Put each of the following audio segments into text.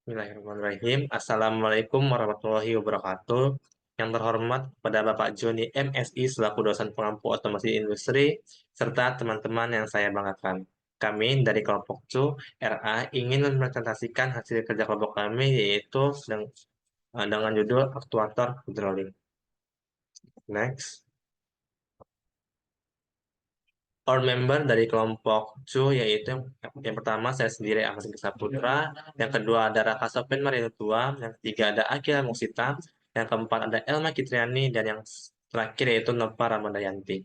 Bismillahirrahmanirrahim. Assalamualaikum warahmatullahi wabarakatuh. Yang terhormat kepada Bapak Joni MSI selaku dosen pengampu otomasi industri, serta teman-teman yang saya banggakan. Kami dari kelompok CU RA ingin mempresentasikan hasil kerja kelompok kami yaitu dengan judul aktuator hidrolik. Next. All member dari kelompok CU yaitu yang pertama saya sendiri Ahmad Saputra, yang kedua ada Raka Sopin Marinutua, yang ketiga ada Akila Muksita, yang keempat ada Elma Kitriani, dan yang terakhir yaitu Nova Ramadayanti.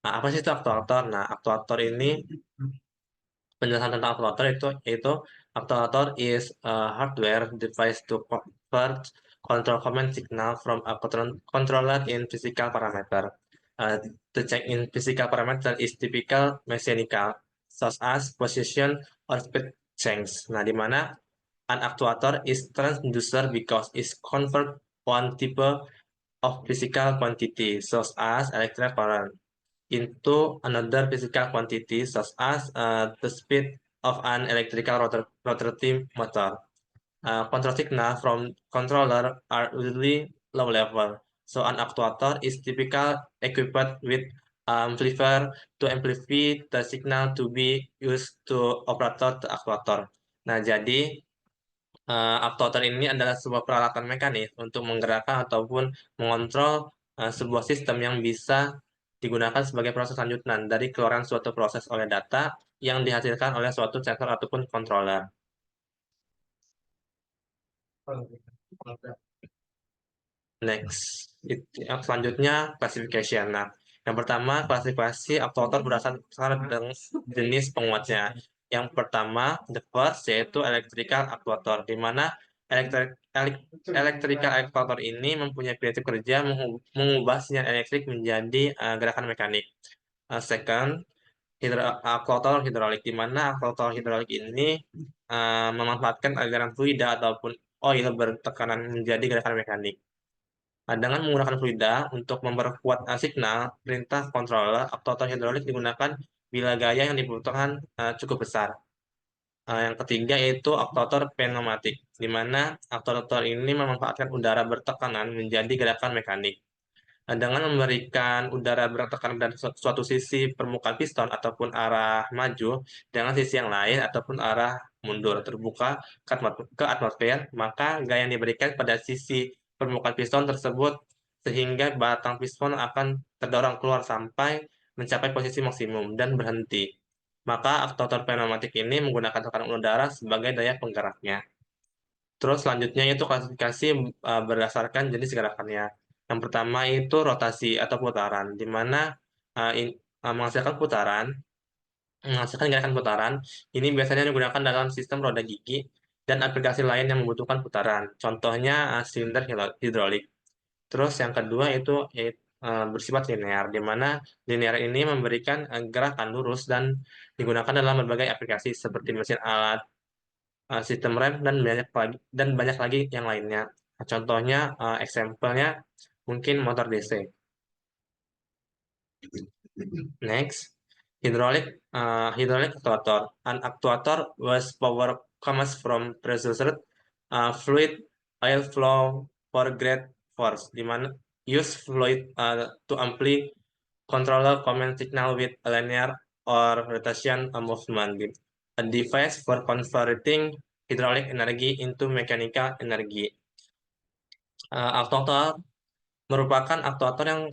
Nah, apa sih itu aktuator? Nah, aktuator ini penjelasan tentang aktuator itu yaitu aktuator is a hardware device to convert control command signal from a controller in physical parameter. Uh, the change in physical parameter is typical mechanical, such as position or speed change. Nah, di mana an actuator is transducer because it convert one type of physical quantity, such as electric current, into another physical quantity, such as the speed of an electrical rotating motor. Control signal from controller are usually low level, so an actuator is typically equipped with amplifier to amplify the signal to be used to operator the actuator. Nah, jadi aktuator ini adalah sebuah peralatan mekanis untuk menggerakkan ataupun mengontrol sebuah sistem yang bisa digunakan sebagai proses lanjutan dari keluaran suatu proses oleh data yang dihasilkan oleh suatu sensor ataupun controller. Next, yang selanjutnya classification. Nah, yang pertama klasifikasi aktuator berdasarkan dengan jenis penguatnya. Yang pertama, the first yaitu electrical actuator, di mana electrical actuator ini mempunyai prinsip kerja mengubah sinyal elektrik menjadi gerakan mekanik. Second, aktuator hidrolik, di mana aktuator hidrolik ini memanfaatkan aliran fluida ataupun oil bertekanan menjadi gerakan mekanik. Nah, dengan menggunakan fluida untuk memperkuat signal, perintah controller aktuator hidrolik digunakan bila gaya yang dibutuhkan cukup besar. Yang ketiga yaitu aktuator pneumatik, di mana aktuator ini memanfaatkan udara bertekanan menjadi gerakan mekanik. Nah, dengan memberikan udara bertekanan dari suatu sisi permukaan piston ataupun arah maju dengan sisi yang lain ataupun arah mundur terbuka ke atmosfer, maka gaya yang diberikan pada sisi permukaan piston tersebut sehingga batang piston akan terdorong keluar sampai mencapai posisi maksimum dan berhenti. Maka aktuator pneumatik ini menggunakan tekanan udara sebagai daya penggeraknya. Terus selanjutnya itu klasifikasi berdasarkan jenis gerakannya. Yang pertama itu rotasi atau putaran, di mana menghasilkan putaran, menghasilkan gerakan putaran. Ini biasanya digunakan dalam sistem roda gigi dan aplikasi lain yang membutuhkan putaran. Contohnya silinder hidrolik. Terus yang kedua itu bersifat linear, di mana linear ini memberikan gerakan lurus dan digunakan dalam berbagai aplikasi seperti mesin alat, sistem rem dan banyak lagi yang lainnya. Nah, contohnya, example-nya mungkin motor DC. Next, hydraulic actuator. An actuator was power comes from pressurized fluid oil flow for great force, di mana use fluid to amply controller command signal with a linear or rotation movement. A device for converting hydraulic energy into mechanical energy. Aktuator merupakan aktuator yang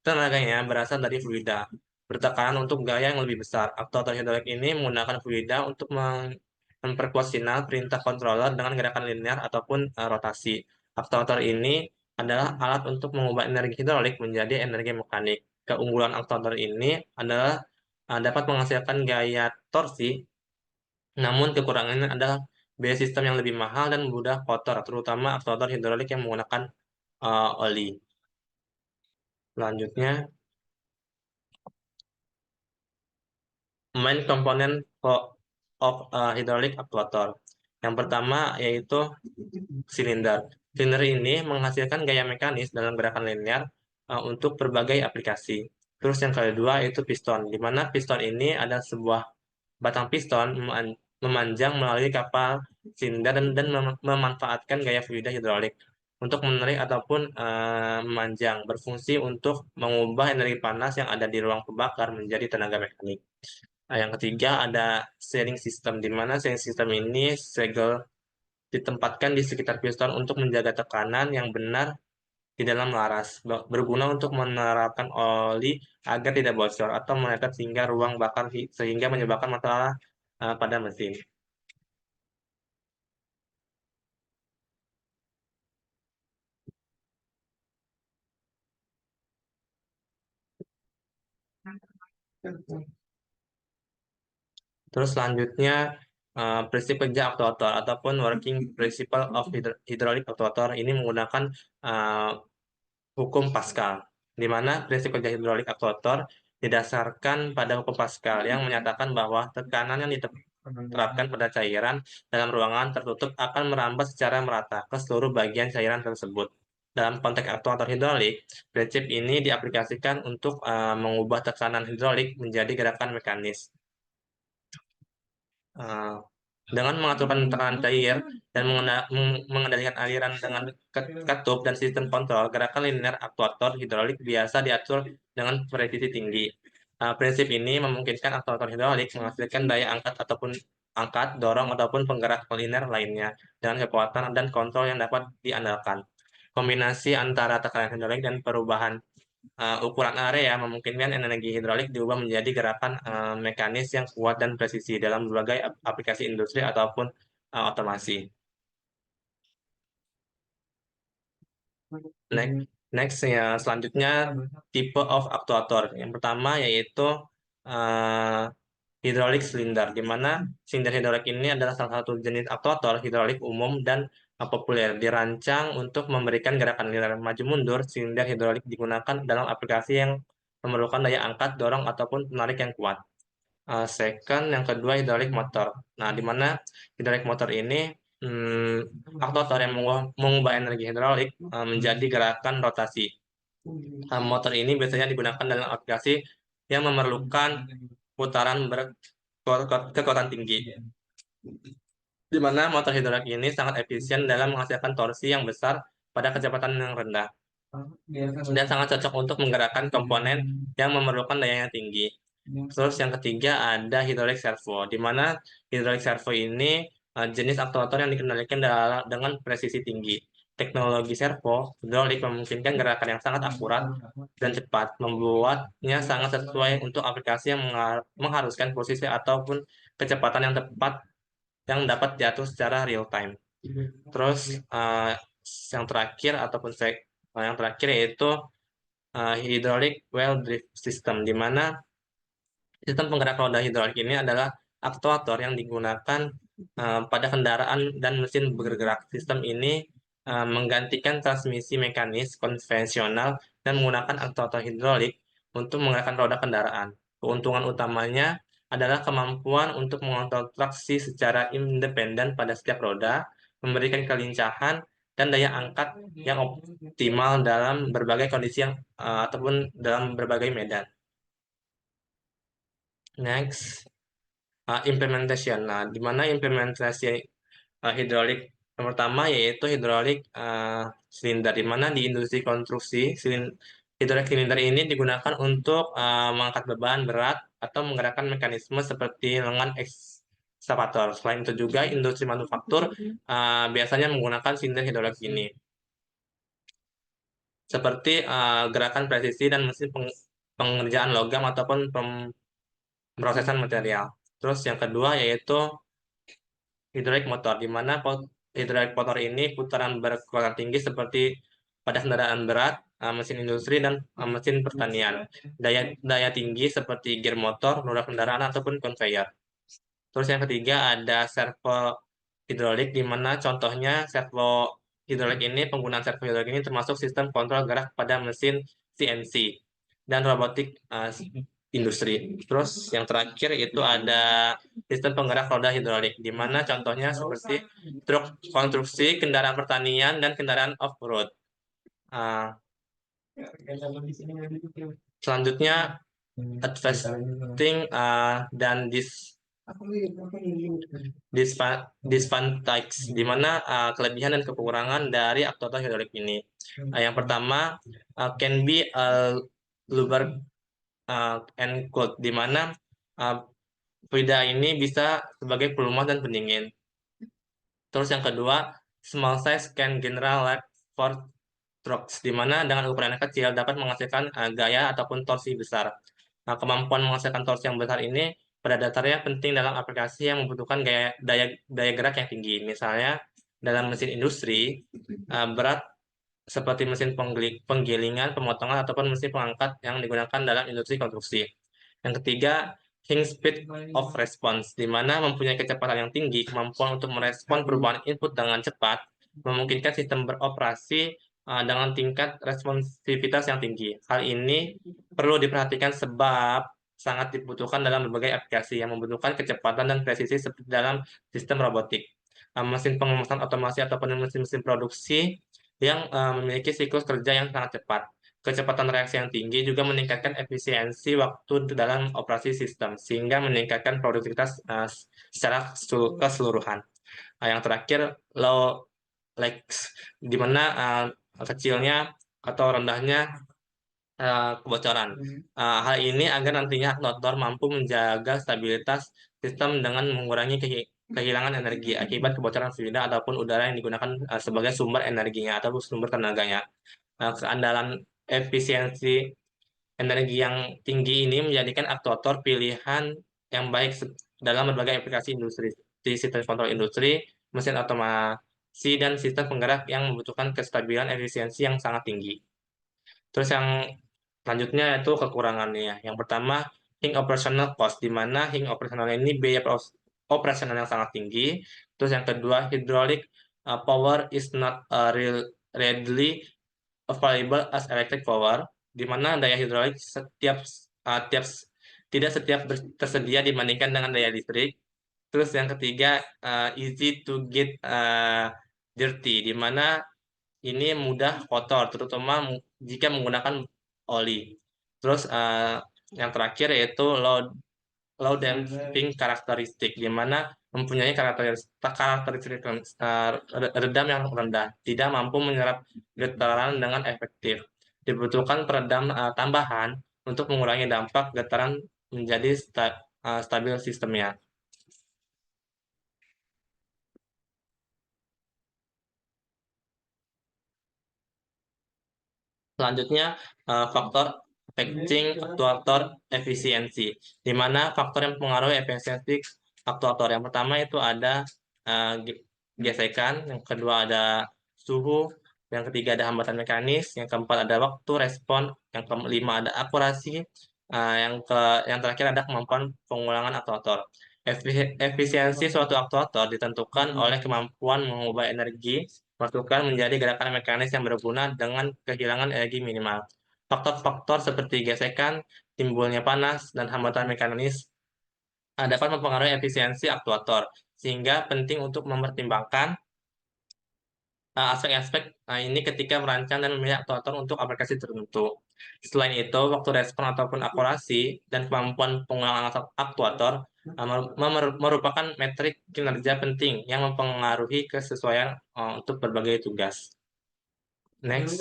tenaganya berasal dari fluida bertekanan untuk gaya yang lebih besar. Aktuator hidrolik ini menggunakan fluida untuk memperkuat sinyal perintah controller dengan gerakan linear ataupun rotasi. Aktuator ini adalah alat untuk mengubah energi hidrolik menjadi energi mekanik. Keunggulan aktuator ini adalah dapat menghasilkan gaya torsi, namun kekurangannya adalah biaya sistem yang lebih mahal dan mudah kotor, terutama aktuator hidrolik yang menggunakan oli. Selanjutnya, main component of hydraulic actuator. Yang pertama yaitu silinder. Silinder ini menghasilkan gaya mekanis dalam gerakan linear untuk berbagai aplikasi. Terus yang kedua itu piston, di mana piston ini adalah sebuah batang piston memanjang melalui kapal silinder dan memanfaatkan gaya fluida hidrolik untuk menarik ataupun memanjang, berfungsi untuk mengubah energi panas yang ada di ruang pembakar menjadi tenaga mekanik. Nah, yang ketiga ada steering system, di mana steering system ini segel ditempatkan di sekitar piston untuk menjaga tekanan yang benar di dalam laras, berguna untuk menerapkan oli agar tidak bocor atau menekan sehingga ruang bakar sehingga menyebabkan masalah pada mesin. Terus selanjutnya prinsip kerja aktuator ataupun working principle of hydraulic actuator ini menggunakan uh, hukum Pascal, di mana prinsip kerja hidrolik aktuator didasarkan pada hukum Pascal yang menyatakan bahwa tekanan yang diterapkan pada cairan dalam ruangan tertutup akan merambat secara merata ke seluruh bagian cairan tersebut. Dalam konteks aktuator hidrolik, prinsip ini diaplikasikan untuk mengubah tekanan hidrolik menjadi gerakan mekanis. Uh, dengan mengaturkan tekanan cair dan mengendalikan aliran dengan katup dan sistem kontrol, gerakan linear aktuator hidrolik biasa diatur dengan presisi tinggi. Prinsip ini memungkinkan aktuator hidrolik menghasilkan daya angkat ataupun angkat, dorong, ataupun penggerak linear lainnya dengan kekuatan dan kontrol yang dapat diandalkan. Kombinasi antara tekanan hidrolik dan perubahan ukuran area memungkinkan energi hidrolik diubah menjadi gerakan mekanis yang kuat dan presisi dalam berbagai aplikasi industri ataupun otomasi. Next, next ya selanjutnya tipe of actuator. Yang pertama yaitu uh, hydraulic cylinder, di mana silinder hidrolik ini adalah salah satu jenis aktuator hidrolik umum dan populer. Dirancang untuk memberikan gerakan linear maju mundur. Silinder hidrolik digunakan dalam aplikasi yang memerlukan daya angkat, dorong, ataupun penarik yang kuat. Second, yang kedua hydraulic motor. Nah, di mana hydraulic motor ini aktuator yang mengubah energi hidrolik menjadi gerakan rotasi. Motor ini biasanya digunakan dalam aplikasi yang memerlukan putaran kekuatan tinggi, di mana motor hidrolik ini sangat efisien dalam menghasilkan torsi yang besar pada kecepatan yang rendah dan sangat cocok untuk menggerakkan komponen yang memerlukan daya yang tinggi. Terus yang ketiga ada hydraulic servo, di mana hydraulic servo ini jenis aktuator yang dikendalikan dengan presisi tinggi. Teknologi servo hidrolik memungkinkan gerakan yang sangat akurat dan cepat, membuatnya sangat sesuai untuk aplikasi yang mengharuskan posisi ataupun kecepatan yang tepat yang dapat diatur secara real time. Terus yang terakhir ataupun yang terakhir yaitu hydraulic well drive system, di mana sistem penggerak roda hidrolik ini adalah aktuator yang digunakan pada kendaraan dan mesin bergerak. Sistem ini menggantikan transmisi mekanis konvensional dan menggunakan aktuator hidrolik untuk menggerakkan roda kendaraan. Keuntungan utamanya adalah kemampuan untuk mengontrol traksi secara independen pada setiap roda, memberikan kelincahan dan daya angkat yang optimal dalam berbagai kondisi yang ataupun dalam berbagai medan. Next, implementation. Nah, di mana implementasi hidrolik yang pertama yaitu hidrolik silinder, di mana di industri konstruksi hidrolik silinder ini digunakan untuk mengangkat beban berat atau menggerakkan mekanisme seperti lengan ekskavator. Selain itu juga industri manufaktur biasanya menggunakan silinder hidrolik ini seperti gerakan presisi dan mesin pengerjaan logam ataupun pemrosesan material. Terus yang kedua yaitu hydraulic motor, di mana hydraulic motor ini putaran berkekuatan tinggi seperti pada kendaraan berat, mesin industri, dan mesin pertanian. Daya tinggi seperti gear motor, roda kendaraan, ataupun conveyor. Terus yang ketiga ada servo hidrolik, di mana contohnya servo hidrolik ini, penggunaan servo hidrolik ini termasuk sistem kontrol gerak pada mesin CNC dan robotik industri. Terus yang terakhir itu ada sistem penggerak roda hidrolik, di mana contohnya seperti truk konstruksi, kendaraan pertanian, dan kendaraan off-road. Uh, Selanjutnya, adjusting dan Disadvantages, di mana kelebihan dan kekurangan dari aktuator hidrolik ini. Yang pertama, can be luber and cold, di mana uh, fluida ini bisa sebagai pelumas dan pendingin. Terus yang kedua, small size can general like for strokes, di mana dengan ukuran yang kecil dapat menghasilkan gaya ataupun torsi besar. Nah, kemampuan menghasilkan torsi yang besar ini pada dasarnya penting dalam aplikasi yang membutuhkan daya gerak yang tinggi. Misalnya dalam mesin industri berat seperti mesin penggilingan, pemotongan, ataupun mesin pengangkat yang digunakan dalam industri konstruksi. Yang ketiga, high speed of response, di mana mempunyai kecepatan yang tinggi, kemampuan untuk merespon perubahan input dengan cepat, memungkinkan sistem beroperasi dengan tingkat responsivitas yang tinggi. Hal ini perlu diperhatikan sebab sangat dibutuhkan dalam berbagai aplikasi yang membutuhkan kecepatan dan presisi seperti dalam sistem robotik, mesin pengemusan otomasi ataupun mesin-mesin produksi yang memiliki siklus kerja yang sangat cepat. Kecepatan reaksi yang tinggi juga meningkatkan efisiensi waktu dalam operasi sistem, sehingga meningkatkan produktivitas secara keseluruhan. Yang terakhir, low lags, di mana kecilnya atau rendahnya kebocoran. Hal ini agar nantinya aktuator mampu menjaga stabilitas sistem dengan mengurangi kehilangan energi akibat kebocoran fluida ataupun udara yang digunakan sebagai sumber energinya atau sumber tenaganya. Keandalan efisiensi energi yang tinggi ini menjadikan aktuator pilihan yang baik dalam berbagai aplikasi industri, di sistem kontrol industri, mesin otomasi, dan sistem penggerak yang membutuhkan kestabilan efisiensi yang sangat tinggi. Terus yang selanjutnya itu kekurangannya. Yang pertama, hing operational cost, di mana hing operasional ini biaya operasional yang sangat tinggi. Terus yang kedua, hydraulic power is not readily available as electric power, di mana daya hidrolik uh, tiap tidak setiap tersedia dibandingkan dengan daya listrik. Terus yang ketiga, easy to get dirty, di mana ini mudah kotor, terutama jika menggunakan oli. Terus yang terakhir yaitu low damping karakteristik, di mana mempunyai karakteristik redam yang rendah, tidak mampu menyerap getaran dengan efektif. Dibutuhkan peredam tambahan untuk mengurangi dampak getaran menjadi stabil sistemnya. Selanjutnya, faktor affecting aktuator efisiensi, di mana faktor yang mempengaruhi efisiensi aktuator. Yang pertama itu ada gesekan, yang kedua ada suhu, yang ketiga ada hambatan mekanis, yang keempat ada waktu respon, yang kelima ada akurasi, yang terakhir ada kemampuan pengulangan aktuator. Efisiensi suatu aktuator ditentukan oleh kemampuan mengubah energi masukan menjadi gerakan mekanis yang berguna dengan kehilangan energi minimal. Faktor-faktor seperti gesekan, timbulnya panas, dan hambatan mekanis dapat mempengaruhi efisiensi aktuator, sehingga penting untuk mempertimbangkan aspek-aspek ini ketika merancang dan memilih aktuator untuk aplikasi tertentu. Selain itu, waktu respon ataupun akurasi dan kemampuan pengulangan aktuator merupakan metrik kinerja penting yang mempengaruhi kesesuaian untuk berbagai tugas. Next,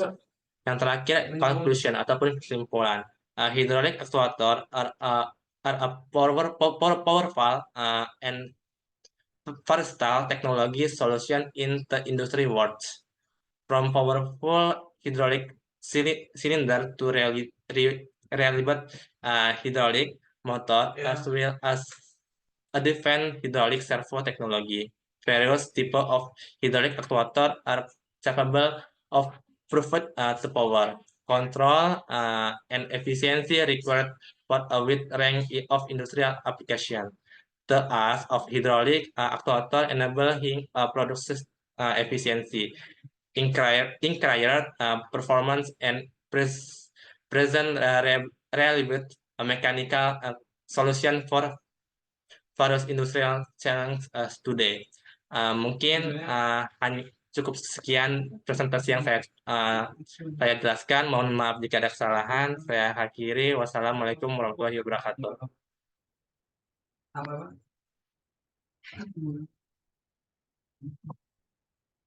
yang terakhir conclusion ataupun kesimpulan. Hydraulic actuator are a powerful and versatile technology solution in the industry world. From powerful hydraulic cylinder to reliable hydraulic motor, as well as advanced hydraulic servo technology. Various types of hydraulic actuator are capable of provide the power, control, and efficiency required for a wide range of industrial application. The use of hydraulic actuator enabling production efficiency, increased performance, and present reliable mechanical solution for various industrial challenge today. Mungkin hanya cukup sekian presentasi yang saya jelaskan. Mohon maaf jika ada kesalahan. Saya akhiri. Wassalamualaikum warahmatullahi wabarakatuh.